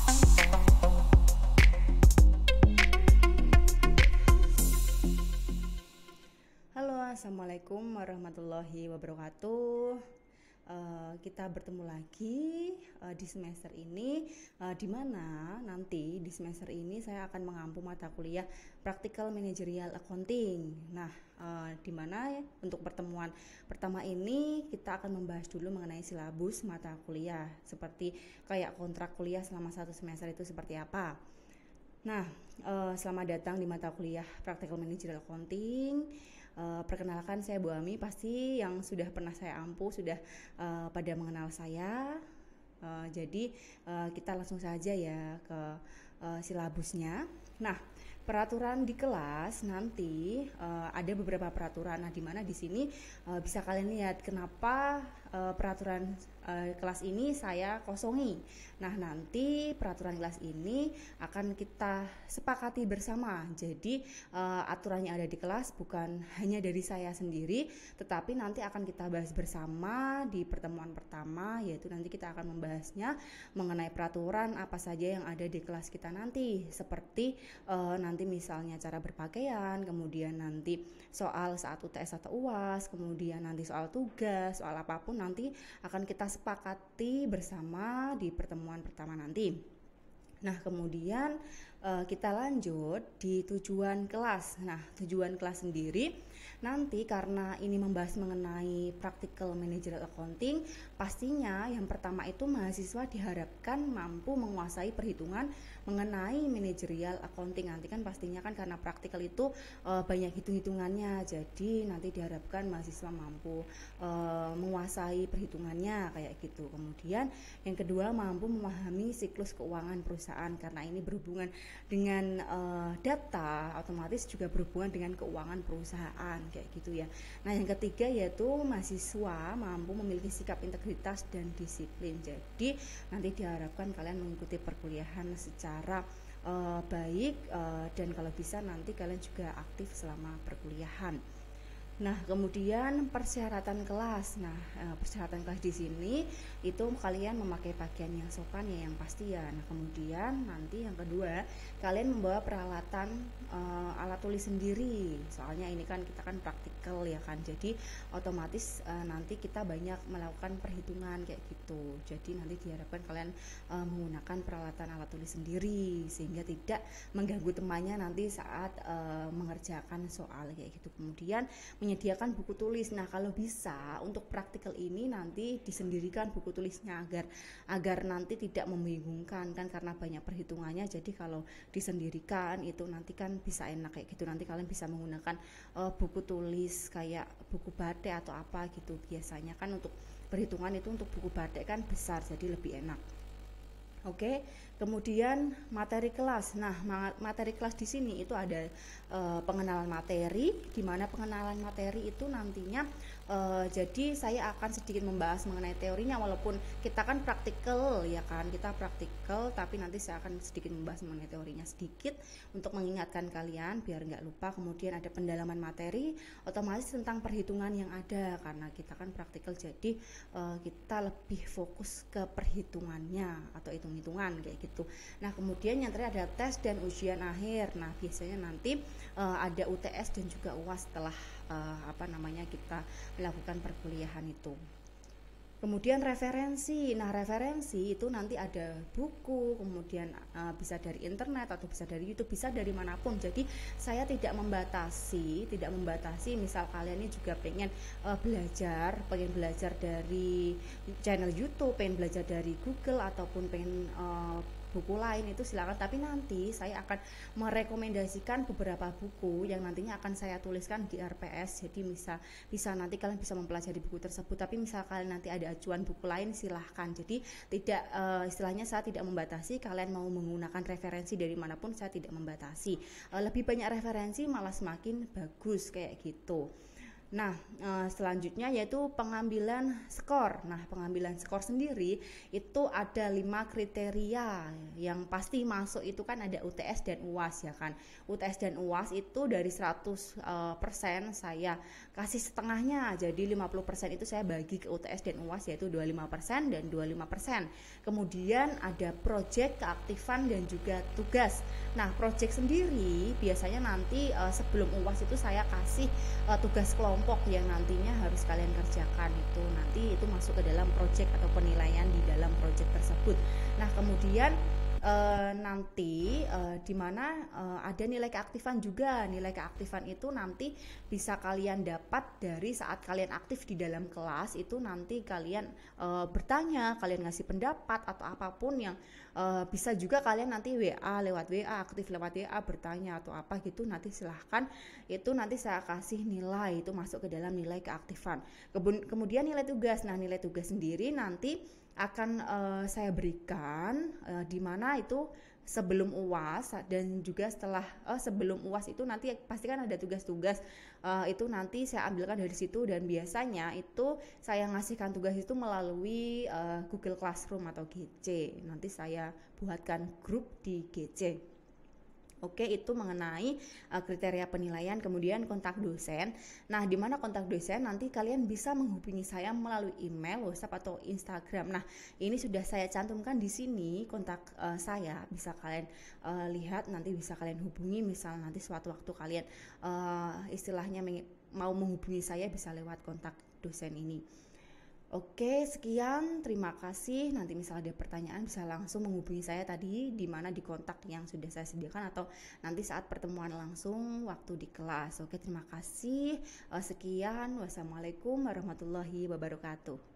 Halo, assalamualaikum warahmatullahi wabarakatuh. Kita bertemu lagi di semester ini, di mana nanti di semester ini saya akan mengampu mata kuliah Practical Managerial Accounting. Nah, di mana untuk pertemuan pertama ini kita akan membahas dulu mengenai silabus mata kuliah, seperti kayak kontrak kuliah selama 1 semester itu seperti apa. Nah, selamat datang di mata kuliah Practical Managerial Accounting. Perkenalkan, saya Bu Ami. Pasti yang sudah pernah saya ampu sudah pada mengenal saya. Jadi kita langsung saja ya ke silabusnya. Nah, peraturan di kelas nanti ada beberapa peraturan. Nah, di mana di sini bisa kalian lihat kenapa peraturan kelas ini saya kosongi. Nah, nanti peraturan kelas ini akan kita sepakati bersama. Jadi aturan yang ada di kelas bukan hanya dari saya sendiri, tetapi nanti akan kita bahas bersama di pertemuan pertama, yaitu nanti kita akan membahasnya mengenai peraturan apa saja yang ada di kelas kita nanti, seperti nanti misalnya cara berpakaian, kemudian nanti soal saat UTS atau UAS, kemudian nanti soal tugas, soal apapun nanti akan kita sepakati bersama di pertemuan pertama nanti. Nah, kemudian kita lanjut di tujuan kelas. Nah, tujuan kelas sendiri nanti karena ini membahas mengenai Practical Managerial Accounting, pastinya yang pertama itu mahasiswa diharapkan mampu menguasai perhitungan mengenai managerial accounting. Nanti kan pastinya kan karena praktikal itu banyak hitung-hitungannya, jadi nanti diharapkan mahasiswa mampu menguasai perhitungannya kayak gitu. Kemudian yang kedua, mampu memahami siklus keuangan perusahaan, karena ini berhubungan dengan data, otomatis juga berhubungan dengan keuangan perusahaan kayak gitu ya. Nah, yang ketiga yaitu mahasiswa mampu memiliki sikap integritas dan disiplin. Jadi nanti diharapkan kalian mengikuti perkuliahan secara baik dan kalau bisa nanti kalian juga aktif selama perkuliahan. Nah, kemudian persyaratan kelas. Nah, persyaratan kelas di sini itu kalian memakai pakaian yang sopan ya, yang pasti ya. Nah, kemudian nanti yang kedua, kalian membawa peralatan alat tulis sendiri. Soalnya ini kan kita kan praktikal ya kan. Jadi otomatis nanti kita banyak melakukan perhitungan kayak gitu. Jadi nanti diharapkan kalian menggunakan peralatan alat tulis sendiri sehingga tidak mengganggu temannya nanti saat mengerjakan soal kayak gitu. Kemudian menyediakan buku tulis. Nah, kalau bisa untuk praktikal ini nanti disendirikan buku tulisnya agar nanti tidak membingungkan kan, karena banyak perhitungannya. Jadi kalau disendirikan itu nanti kan bisa enak kayak gitu. Nanti kalian bisa menggunakan buku tulis kayak buku batik atau apa gitu. Biasanya kan untuk perhitungan itu untuk buku batik kan besar, jadi lebih enak. Oke, kemudian materi kelas. Nah, materi kelas di sini itu ada pengenalan materi, di mana pengenalan materi itu nantinya jadi saya akan sedikit membahas mengenai teorinya, walaupun kita kan praktikal ya kan, kita praktikal, tapi nanti saya akan sedikit membahas mengenai teorinya sedikit untuk mengingatkan kalian biar nggak lupa. Kemudian ada pendalaman materi, otomatis tentang perhitungan yang ada, karena kita kan praktikal, jadi kita lebih fokus ke perhitungannya atau hitungan kayak gitu. Nah, kemudian yang terakhir ada tes dan ujian akhir. Nah, biasanya nanti ada UTS dan juga UAS setelah kita melakukan perkuliahan itu. Kemudian referensi. Nah, referensi itu nanti ada buku, kemudian bisa dari internet atau bisa dari YouTube, bisa dari manapun. Jadi saya tidak membatasi, misal kalian ini juga pengen belajar dari channel YouTube, pengen belajar dari Google ataupun pengen buku lain, itu silakan, tapi nanti saya akan merekomendasikan beberapa buku yang nantinya akan saya tuliskan di RPS. Jadi bisa nanti kalian bisa mempelajari buku tersebut, tapi misal kalian nanti ada acuan buku lain silahkan. Jadi tidak istilahnya saya tidak membatasi, kalian mau menggunakan referensi dari manapun saya tidak membatasi. Lebih banyak referensi malah semakin bagus kayak gitu. Nah, selanjutnya yaitu pengambilan skor. Nah, pengambilan skor sendiri itu ada 5 kriteria. Yang pasti masuk itu kan ada UTS dan UAS ya kan. UTS dan UAS itu dari 100% saya kasih setengahnya. Jadi 50% itu saya bagi ke UTS dan UAS, yaitu 25% dan 25%. Kemudian ada project, keaktifan dan juga tugas. Nah, project sendiri biasanya nanti sebelum UAS itu saya kasih tugas kelompok yang nantinya harus kalian kerjakan. Itu nanti itu masuk ke dalam project atau penilaian di dalam project tersebut. Nah, kemudian nanti di mana ada nilai keaktifan juga. Nilai keaktifan itu nanti bisa kalian dapat dari saat kalian aktif di dalam kelas. Itu nanti kalian bertanya, kalian ngasih pendapat atau apapun yang bisa juga kalian nanti lewat WA, aktif lewat WA bertanya atau apa gitu, nanti silahkan. Itu nanti saya kasih nilai, itu masuk ke dalam nilai keaktifan. Kemudian nilai tugas. Nah, nilai tugas sendiri nanti akan saya berikan di mana itu sebelum UAS dan juga setelah sebelum UAS itu nanti pastikan ada tugas-tugas itu nanti saya ambilkan dari situ, dan biasanya itu saya ngasihkan tugas itu melalui Google Classroom atau GC. Nanti saya buatkan grup di GC. Oke, itu mengenai kriteria penilaian. Kemudian kontak dosen. Nah, di mana kontak dosen nanti kalian bisa menghubungi saya melalui email, WhatsApp atau Instagram. Nah, ini sudah saya cantumkan di sini kontak saya. Bisa kalian lihat, nanti bisa kalian hubungi. Misal nanti suatu waktu kalian istilahnya mau menghubungi saya, bisa lewat kontak dosen ini. Oke, sekian, terima kasih. Nanti misalnya ada pertanyaan bisa langsung menghubungi saya tadi di mana di kontak yang sudah saya sediakan, atau nanti saat pertemuan langsung waktu di kelas. Oke, terima kasih. Sekian, wassalamualaikum warahmatullahi wabarakatuh.